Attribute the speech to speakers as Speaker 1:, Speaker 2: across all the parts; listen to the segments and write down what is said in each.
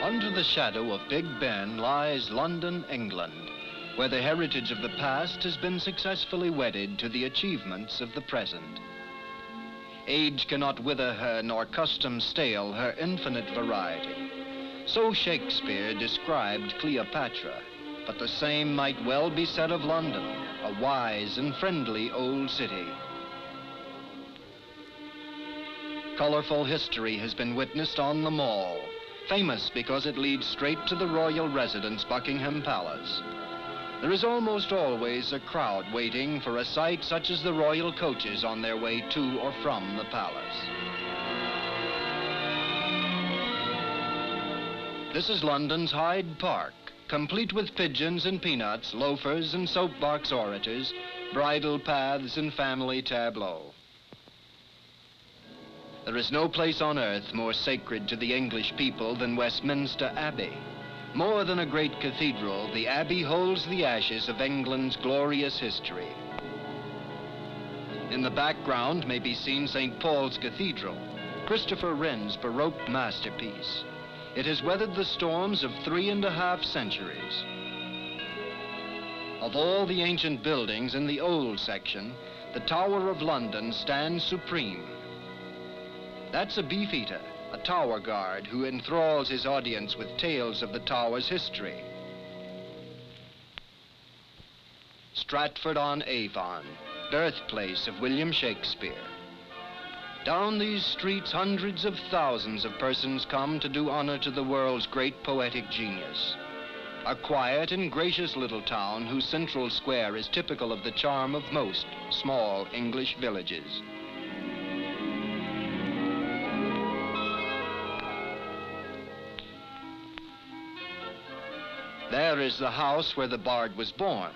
Speaker 1: Under the shadow of Big Ben lies London, England, where the heritage of the past has been successfully wedded to the achievements of the present. Age cannot wither her, nor custom stale her infinite variety. So Shakespeare described Cleopatra, but the same might well be said of London, a wise and friendly old city. Colorful history has been witnessed on the Mall, famous because it leads straight to the royal residence, Buckingham Palace. There is almost always a crowd waiting for a sight such as the royal coaches on their way to or from the palace. This is London's Hyde Park, complete with pigeons and peanuts, loafers and soapbox orators, bridle paths and family tableaux. There is no place on earth more sacred to the English people than Westminster Abbey. More than a great cathedral, the Abbey holds the ashes of England's glorious history. In the background may be seen St. Paul's Cathedral, Christopher Wren's Baroque masterpiece. It has weathered the storms of 3.5 centuries. Of all the ancient buildings in the old section, the Tower of London stands supreme. That's a beefeater, a tower guard who enthralls his audience with tales of the tower's history. Stratford-on-Avon, birthplace of William Shakespeare. Down these streets, hundreds of thousands of persons come to do honor to the world's great poetic genius. A quiet and gracious little town whose central square is typical of the charm of most small English villages. There is the house where the bard was born.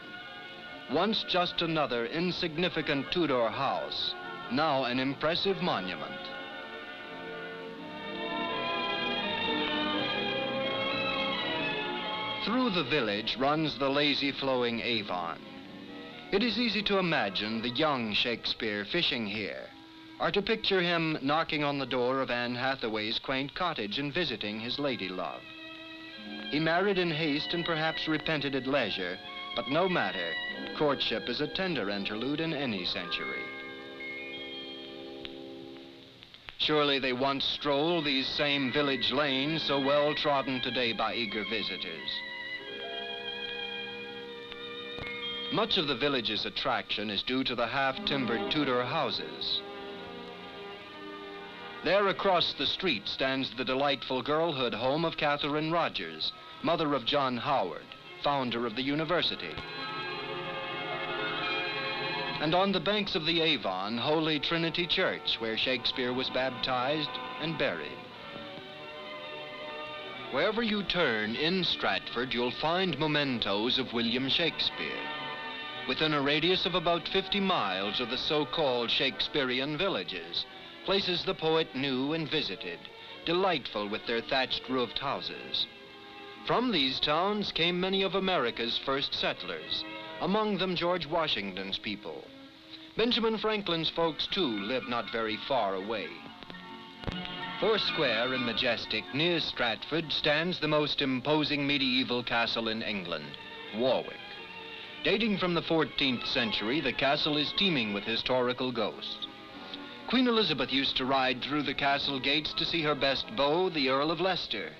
Speaker 1: Once just another insignificant Tudor house, now an impressive monument. Through the village runs the lazy flowing Avon. It is easy to imagine the young Shakespeare fishing here, or to picture him knocking on the door of Anne Hathaway's quaint cottage and visiting his lady love. He married in haste and perhaps repented at leisure, but no matter, courtship is a tender interlude in any century. Surely they once strolled these same village lanes so well trodden today by eager visitors. Much of the village's attraction is due to the half-timbered Tudor houses. There across the street stands the delightful girlhood home of Catherine Rogers, mother of John Howard, founder of the university. And on the banks of the Avon, Holy Trinity Church, where Shakespeare was baptized and buried. Wherever you turn in Stratford, you'll find mementos of William Shakespeare. Within a radius of about 50 miles are the so-called Shakespearean villages, places the poet knew and visited, delightful with their thatched-roofed houses. From these towns came many of America's first settlers, among them George Washington's people. Benjamin Franklin's folks, too, lived not very far away. Foursquare and majestic near Stratford stands the most imposing medieval castle in England, Warwick. Dating from the 14th century, the castle is teeming with historical ghosts. Queen Elizabeth used to ride through the castle gates to see her best beau, the Earl of Leicester.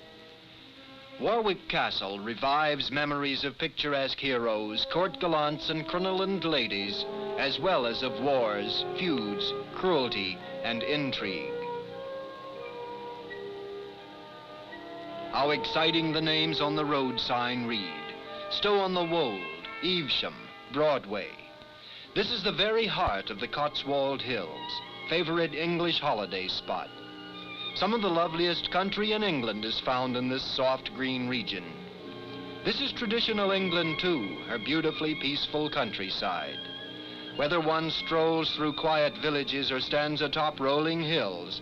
Speaker 1: Warwick Castle revives memories of picturesque heroes, court gallants, and crinolined ladies, as well as of wars, feuds, cruelty, and intrigue. How exciting the names on the road sign read: Stow-on-the-Wold, Evesham, Broadway. This is the very heart of the Cotswold Hills, favorite English holiday spot. Some of the loveliest country in England is found in this soft green region. This is traditional England too, her beautifully peaceful countryside. Whether one strolls through quiet villages or stands atop rolling hills,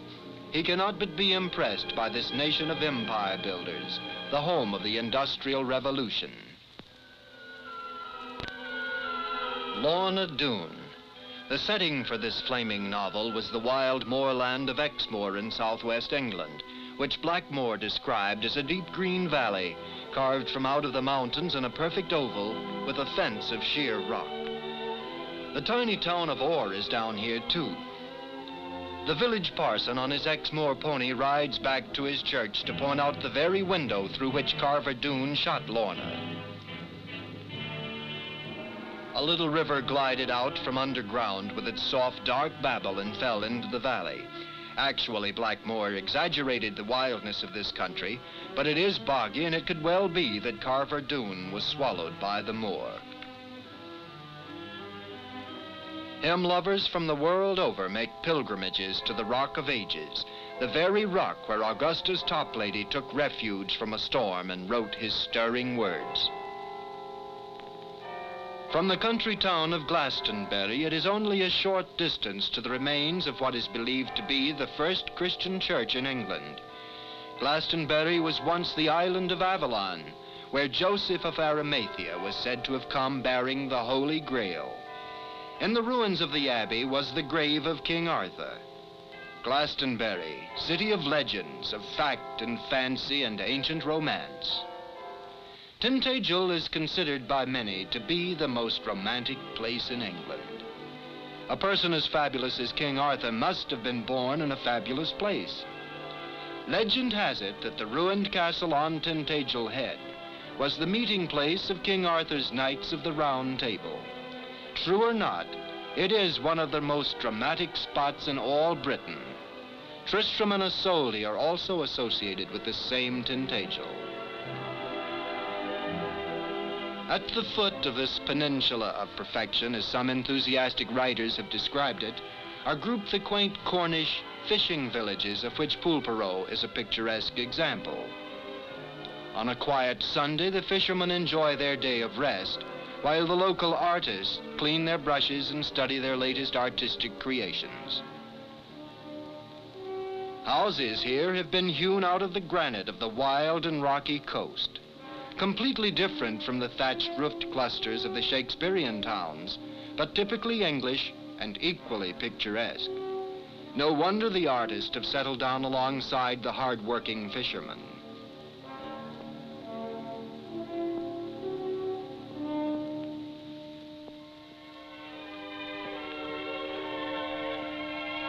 Speaker 1: he cannot but be impressed by this nation of empire builders, the home of the Industrial Revolution. Lorna Doone. The setting for this flaming novel was the wild moorland of Exmoor in southwest England, which Blackmore described as a deep green valley carved from out of the mountains in a perfect oval with a fence of sheer rock. The tiny town of Orr is down here too. The village parson on his Exmoor pony rides back to his church to point out the very window through which Carver Doone shot Lorna. A little river glided out from underground with its soft, dark babble and fell into the valley. Actually, Blackmore exaggerated the wildness of this country, but it is boggy, and it could well be that Carver Doone was swallowed by the moor. Hymn lovers from the world over make pilgrimages to the Rock of Ages, the very rock where Augustus Toplady took refuge from a storm and wrote his stirring words. From the country town of Glastonbury, it is only a short distance to the remains of what is believed to be the first Christian church in England. Glastonbury was once the island of Avalon, where Joseph of Arimathea was said to have come bearing the Holy Grail. In the ruins of the abbey was the grave of King Arthur. Glastonbury, city of legends, of fact and fancy and ancient romance. Tintagel is considered by many to be the most romantic place in England. A person as fabulous as King Arthur must have been born in a fabulous place. Legend has it that the ruined castle on Tintagel Head was the meeting place of King Arthur's Knights of the Round Table. True or not, it is one of the most dramatic spots in all Britain. Tristram and Isolde are also associated with this same Tintagel. At the foot of this peninsula of perfection, as some enthusiastic writers have described it, are grouped the quaint Cornish fishing villages of which Poulpereau is a picturesque example. On a quiet Sunday, the fishermen enjoy their day of rest, while the local artists clean their brushes and study their latest artistic creations. Houses here have been hewn out of the granite of the wild and rocky coast. Completely different from the thatched-roofed clusters of the Shakespearean towns, but typically English and equally picturesque. No wonder the artists have settled down alongside the hard-working fishermen.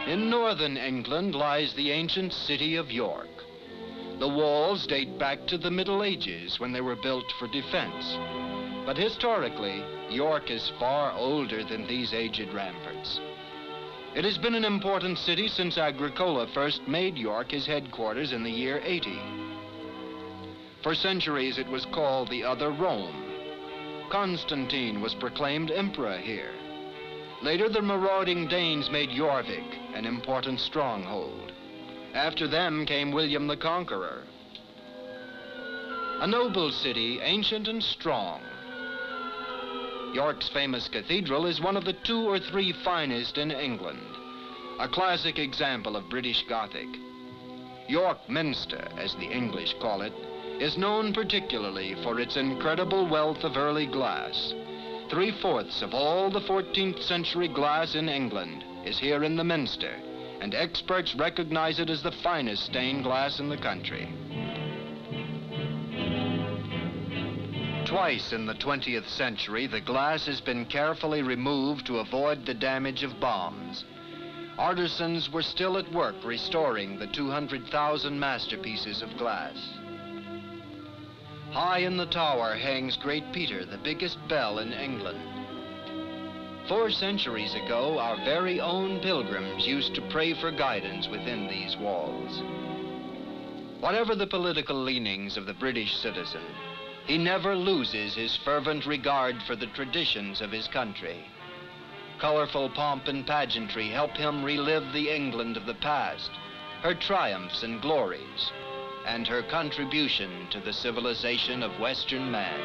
Speaker 1: In northern England lies the ancient city of York. The walls date back to the Middle Ages when they were built for defense. But historically, York is far older than these aged ramparts. It has been an important city since Agricola first made York his headquarters in the year 80. For centuries it was called the Other Rome. Constantine was proclaimed emperor here. Later the marauding Danes made Jorvik an important stronghold. After them came William the Conqueror. A noble city, ancient and strong. York's famous cathedral is one of the 2 or 3 finest in England, a classic example of British Gothic. York Minster, as the English call it, is known particularly for its incredible wealth of early glass. 3/4 of all the 14th century glass in England is here in the Minster, and experts recognize it as the finest stained glass in the country. Twice in the 20th century, the glass has been carefully removed to avoid the damage of bombs. Artisans were still at work restoring the 200,000 masterpieces of glass. High in the tower hangs Great Peter, the biggest bell in England. 4 centuries ago, our very own pilgrims used to pray for guidance within these walls. Whatever the political leanings of the British citizen, he never loses his fervent regard for the traditions of his country. Colorful pomp and pageantry help him relive the England of the past, her triumphs and glories, and her contribution to the civilization of Western man.